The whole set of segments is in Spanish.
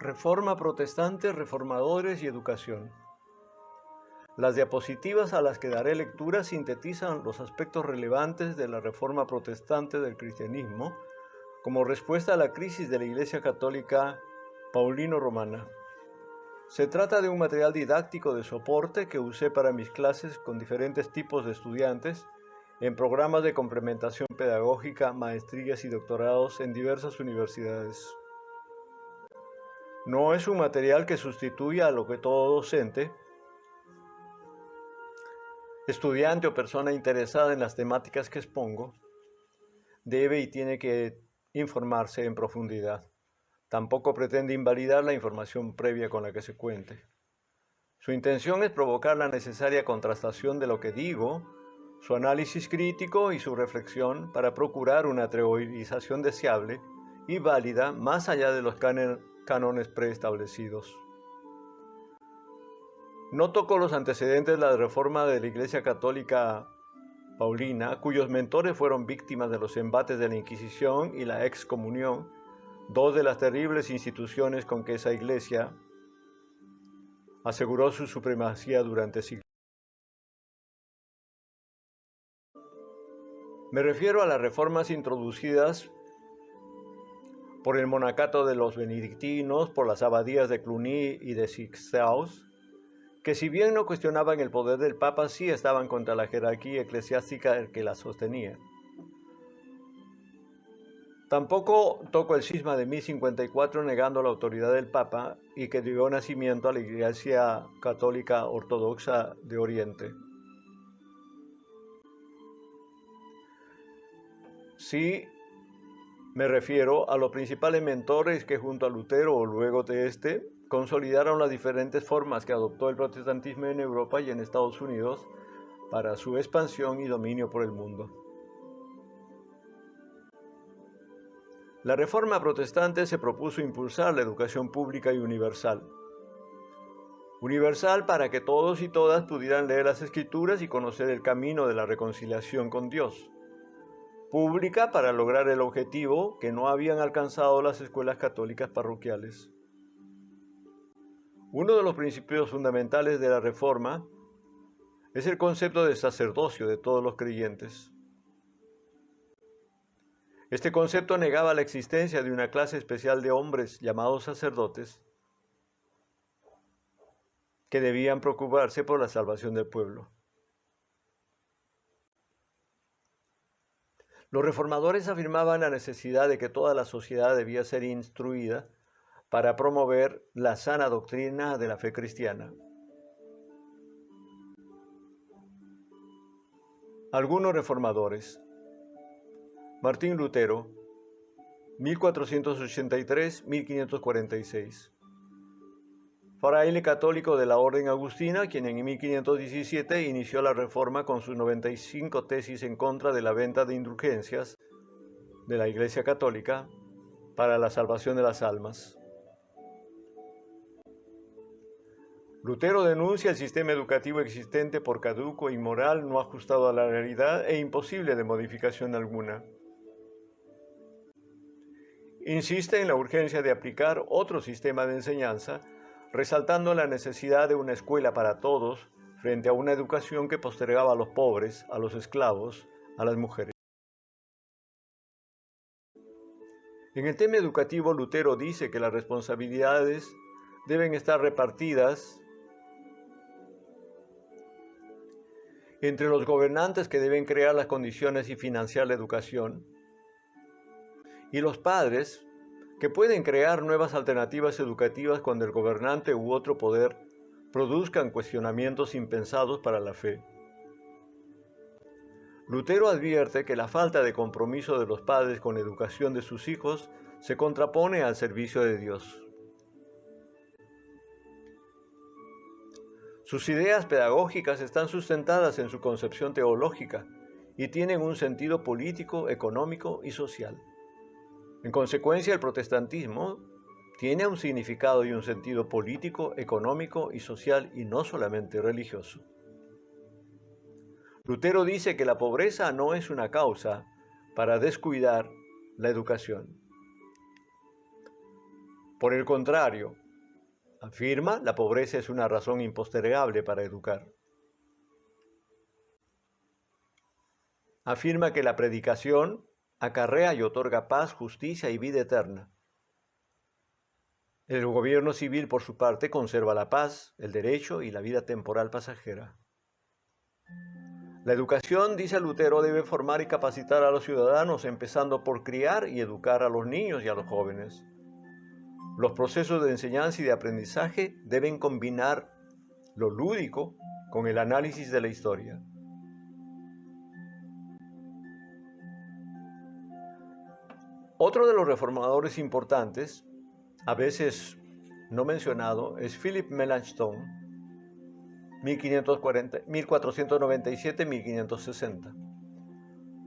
Reforma protestante, reformadores y educación. Las diapositivas a las que daré lectura sintetizan los aspectos relevantes de la reforma protestante del cristianismo como respuesta a la crisis de la Iglesia Católica paulino-romana. Se trata de un material didáctico de soporte que usé para mis clases con diferentes tipos de estudiantes en programas de complementación pedagógica, maestrías y doctorados en diversas universidades. No es un material que sustituya a lo que todo docente, estudiante o persona interesada en las temáticas que expongo debe y tiene que informarse en profundidad. Tampoco pretende invalidar la información previa con la que se cuente. Su intención es provocar la necesaria contrastación de lo que digo, su análisis crítico y su reflexión para procurar una teorización deseable y válida más allá de los cánones preestablecidos. No toco los antecedentes de la reforma de la Iglesia Católica Paulina, cuyos mentores fueron víctimas de los embates de la Inquisición y la excomunión, dos de las terribles instituciones con que esa Iglesia aseguró su supremacía durante siglos. Me refiero a las reformas introducidas por el monacato de los benedictinos, por las abadías de Cluny y de Sixtaus, que si bien no cuestionaban el poder del Papa, sí estaban contra la jerarquía eclesiástica que la sostenía. Tampoco toco el cisma de 1054 negando la autoridad del Papa y que dio nacimiento a la Iglesia Católica Ortodoxa de Oriente. Sí me refiero a los principales mentores que junto a Lutero o luego de este consolidaron las diferentes formas que adoptó el protestantismo en Europa y en Estados Unidos para su expansión y dominio por el mundo. La Reforma Protestante se propuso impulsar la educación pública y universal. Universal para que todos y todas pudieran leer las Escrituras y conocer el camino de la reconciliación con Dios. Pública para lograr el objetivo que no habían alcanzado las escuelas católicas parroquiales. Uno de los principios fundamentales de la Reforma es el concepto de sacerdocio de todos los creyentes. Este concepto negaba la existencia de una clase especial de hombres llamados sacerdotes que debían preocuparse por la salvación del pueblo. Los reformadores afirmaban la necesidad de que toda la sociedad debía ser instruida para promover la sana doctrina de la fe cristiana. Algunos reformadores. Martín Lutero, 1483-1546. Fraile católico de la Orden Agustina, quien en 1517 inició la Reforma con sus 95 tesis en contra de la venta de indulgencias de la Iglesia Católica para la salvación de las almas. Lutero denuncia el sistema educativo existente por caduco, inmoral, no ajustado a la realidad e imposible de modificación alguna. Insiste en la urgencia de aplicar otro sistema de enseñanza, resaltando la necesidad de una escuela para todos frente a una educación que postergaba a los pobres, a los esclavos, a las mujeres. En el tema educativo, Lutero dice que las responsabilidades deben estar repartidas entre los gobernantes que deben crear las condiciones y financiar la educación, y los padres que pueden crear nuevas alternativas educativas cuando el gobernante u otro poder produzcan cuestionamientos impensados para la fe. Lutero advierte que la falta de compromiso de los padres con la educación de sus hijos se contrapone al servicio de Dios. Sus ideas pedagógicas están sustentadas en su concepción teológica y tienen un sentido político, económico y social. En consecuencia, el protestantismo tiene un significado y un sentido político, económico y social y no solamente religioso. Lutero dice que la pobreza no es una causa para descuidar la educación. Por el contrario, afirma, la pobreza es una razón impostergable para educar. Afirma que la predicación acarrea y otorga paz, justicia y vida eterna. El gobierno civil, por su parte, conserva la paz, el derecho y la vida temporal pasajera. La educación, dice Lutero, debe formar y capacitar a los ciudadanos, empezando por criar y educar a los niños y a los jóvenes. Los procesos de enseñanza y de aprendizaje deben combinar lo lúdico con el análisis de la historia. Otro de los reformadores importantes, a veces no mencionado, es Philip Melanchthon, 1497-1560.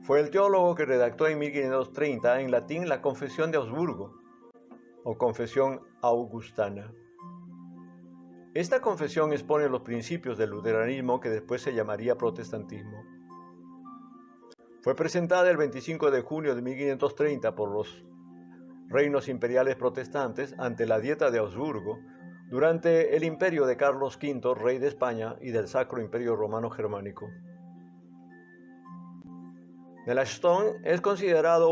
Fue el teólogo que redactó en 1530 en latín la Confesión de Augsburgo, o Confesión Augustana. Esta confesión expone los principios del luteranismo que después se llamaría protestantismo. Fue presentada el 25 de junio de 1530 por los reinos imperiales protestantes ante la Dieta de Augsburgo durante el imperio de Carlos V, rey de España y del Sacro Imperio Romano Germánico. Melanchthon es considerado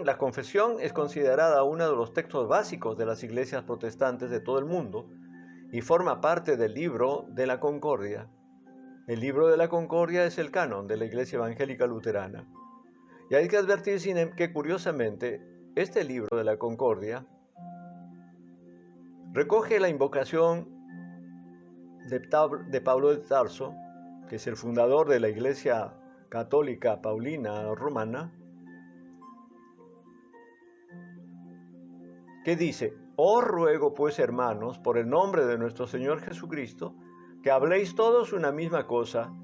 la confesión es considerada uno de los textos básicos de las iglesias protestantes de todo el mundo y forma parte del Libro de la Concordia. El Libro de la Concordia es el canon de la Iglesia Evangélica Luterana. Y hay que advertir que, curiosamente, este Libro de la Concordia recoge la invocación de Pablo de Tarso, que es el fundador de la Iglesia Católica Paulina Romana, que dice: Os ruego pues, hermanos, por el nombre de nuestro Señor Jesucristo, que habléis todos una misma cosa,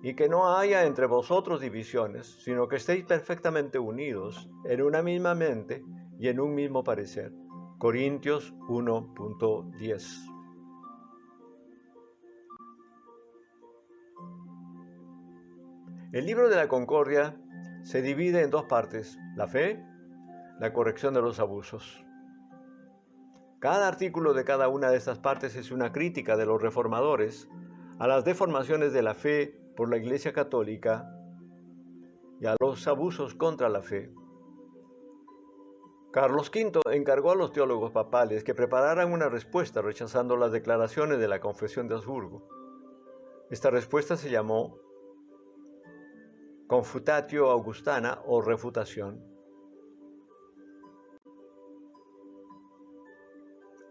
y que no haya entre vosotros divisiones, sino que estéis perfectamente unidos en una misma mente y en un mismo parecer. Corintios 1.10. El Libro de la Concordia se divide en dos partes: la fe, la corrección de los abusos. Cada artículo de cada una de estas partes es una crítica de los reformadores a las deformaciones de la fe por la Iglesia Católica y a los abusos contra la fe. Carlos V encargó a los teólogos papales que prepararan una respuesta rechazando las declaraciones de la Confesión de Augsburgo. Esta respuesta se llamó Confutatio Augustana o refutación.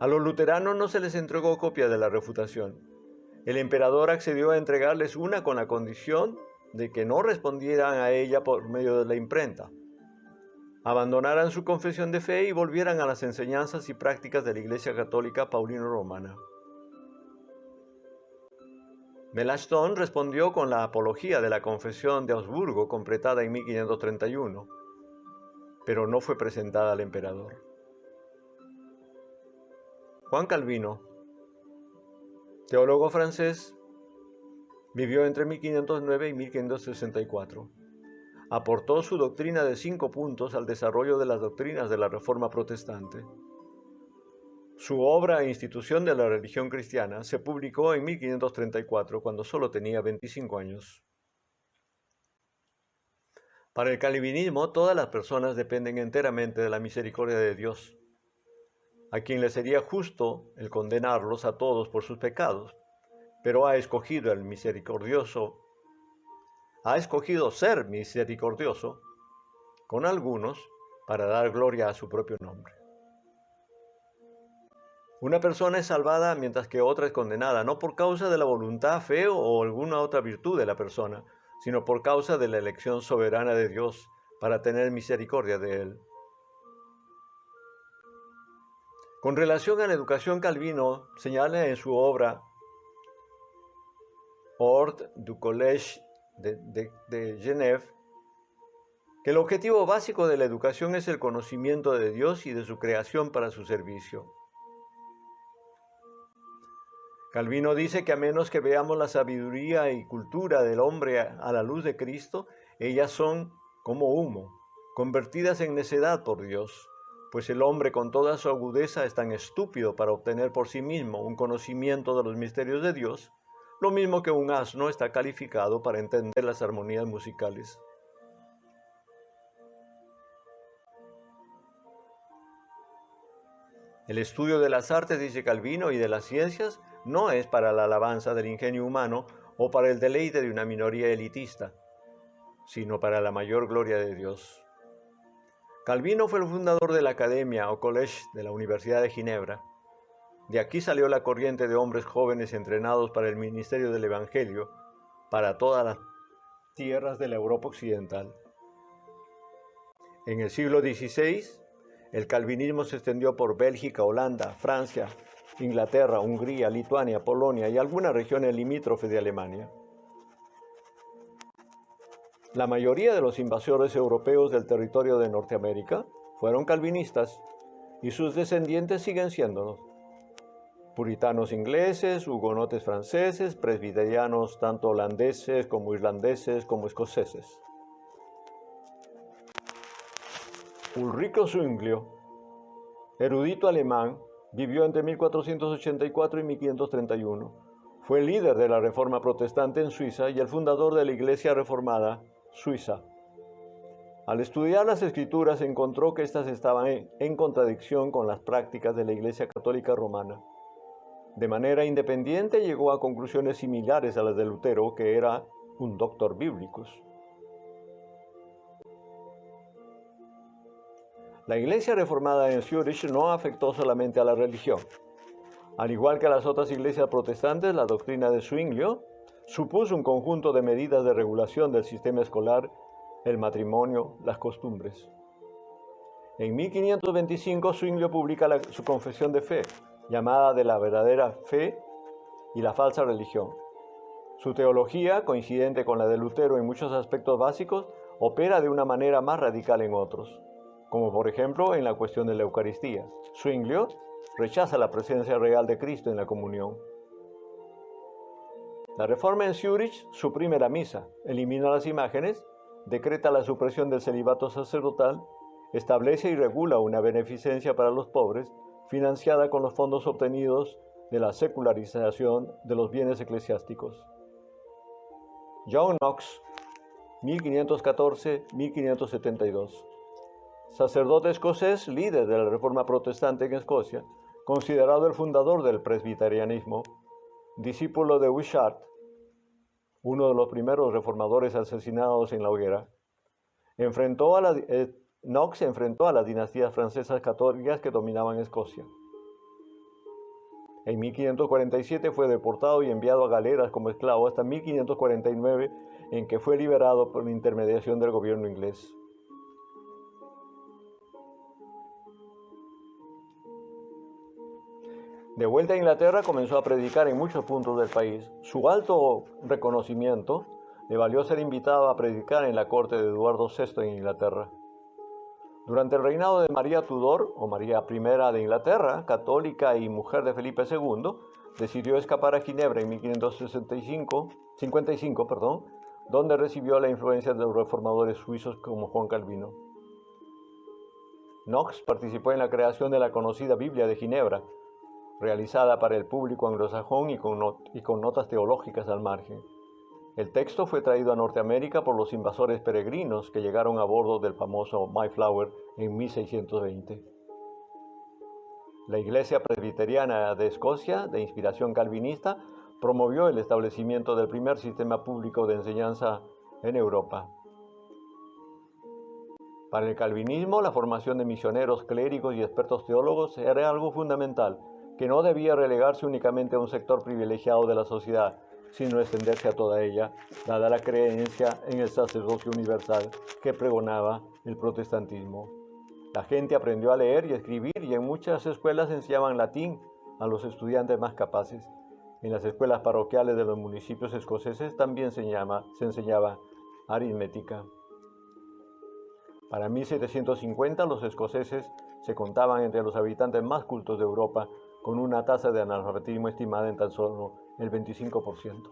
A los luteranos no se les entregó copia de la refutación. El emperador accedió a entregarles una con la condición de que no respondieran a ella por medio de la imprenta, abandonaran su confesión de fe y volvieran a las enseñanzas y prácticas de la Iglesia Católica Paulino-Romana. Melanchthon respondió con la apología de la Confesión de Augsburgo, completada en 1531, pero no fue presentada al emperador. Juan Calvino, teólogo francés, vivió entre 1509 y 1564. Aportó su doctrina de 5 puntos al desarrollo de las doctrinas de la Reforma Protestante. Su obra Institución de la Religión Cristiana se publicó en 1534, cuando solo tenía 25 años. Para el calvinismo, todas las personas dependen enteramente de la misericordia de Dios, a quien le sería justo el condenarlos a todos por sus pecados, pero ha escogido ser misericordioso con algunos para dar gloria a su propio nombre. Una persona es salvada mientras que otra es condenada, no por causa de la voluntad, fe o alguna otra virtud de la persona, sino por causa de la elección soberana de Dios para tener misericordia de él. Con relación a la educación, Calvino señala en su obra Ordre du Collège de Genève que el objetivo básico de la educación es el conocimiento de Dios y de su creación para su servicio. Calvino dice que a menos que veamos la sabiduría y cultura del hombre a la luz de Cristo, ellas son como humo, convertidas en necedad por Dios, pues el hombre con toda su agudeza es tan estúpido para obtener por sí mismo un conocimiento de los misterios de Dios, lo mismo que un asno está calificado para entender las armonías musicales. El estudio de las artes, dice Calvino, y de las ciencias no es para la alabanza del ingenio humano o para el deleite de una minoría elitista, sino para la mayor gloria de Dios. Calvino fue el fundador de la Academia o College de la Universidad de Ginebra. De aquí salió la corriente de hombres jóvenes entrenados para el ministerio del Evangelio para todas las tierras de la Europa occidental. En el siglo XVI, el calvinismo se extendió por Bélgica, Holanda, Francia, Inglaterra, Hungría, Lituania, Polonia y algunas regiones limítrofes de Alemania. La mayoría de los invasores europeos del territorio de Norteamérica fueron calvinistas y sus descendientes siguen siéndolo. Puritanos ingleses, hugonotes franceses, presbiterianos tanto holandeses como irlandeses como escoceses. Ulrico Zwinglio, erudito alemán, vivió entre 1484 y 1531. Fue el líder de la Reforma Protestante en Suiza y el fundador de la Iglesia Reformada Suiza. Al estudiar las Escrituras encontró que éstas estaban en contradicción con las prácticas de la Iglesia Católica Romana. De manera independiente llegó a conclusiones similares a las de Lutero, que era un doctor bíblicus. La Iglesia Reformada en Zúrich no afectó solamente a la religión. Al igual que las otras iglesias protestantes, la doctrina de Zwinglio supuso un conjunto de medidas de regulación del sistema escolar, el matrimonio, las costumbres. En 1525, Zwinglio publica su confesión de fe, llamada de la verdadera fe y la falsa religión. Su teología, coincidente con la de Lutero en muchos aspectos básicos, opera de una manera más radical en otros, como por ejemplo en la cuestión de la Eucaristía. Zwinglio rechaza la presencia real de Cristo en la comunión. La reforma en Zúrich suprime la misa, elimina las imágenes, decreta la supresión del celibato sacerdotal, establece y regula una beneficencia para los pobres, financiada con los fondos obtenidos de la secularización de los bienes eclesiásticos. John Knox, 1514-1572. Sacerdote escocés, líder de la Reforma Protestante en Escocia, considerado el fundador del presbiterianismo, discípulo de Wishart, uno de los primeros reformadores asesinados en la hoguera. Knox se enfrentó a las dinastías francesas católicas que dominaban Escocia. En 1547 fue deportado y enviado a galeras como esclavo hasta 1549, en que fue liberado por intermediación del gobierno inglés. De vuelta a Inglaterra, comenzó a predicar en muchos puntos del país. Su alto reconocimiento le valió ser invitado a predicar en la corte de Eduardo VI en Inglaterra. Durante el reinado de María Tudor, o María I de Inglaterra, católica y mujer de Felipe II, decidió escapar a Ginebra en 1555, donde recibió la influencia de los reformadores suizos como Juan Calvino. Knox participó en la creación de la conocida Biblia de Ginebra, realizada para el público anglosajón y con notas teológicas al margen. El texto fue traído a Norteamérica por los invasores peregrinos que llegaron a bordo del famoso Mayflower en 1620. La Iglesia Presbiteriana de Escocia, de inspiración calvinista, promovió el establecimiento del primer sistema público de enseñanza en Europa. Para el calvinismo, la formación de misioneros, clérigos y expertos teólogos era algo fundamental, que no debía relegarse únicamente a un sector privilegiado de la sociedad, sino extenderse a toda ella, dada la creencia en el sacerdocio universal que pregonaba el protestantismo. La gente aprendió a leer y escribir y en muchas escuelas enseñaban latín a los estudiantes más capaces. En las escuelas parroquiales de los municipios escoceses también se enseñaba aritmética. Para 1750 los escoceses se contaban entre los habitantes más cultos de Europa, con una tasa de analfabetismo estimada en tan solo el 25%.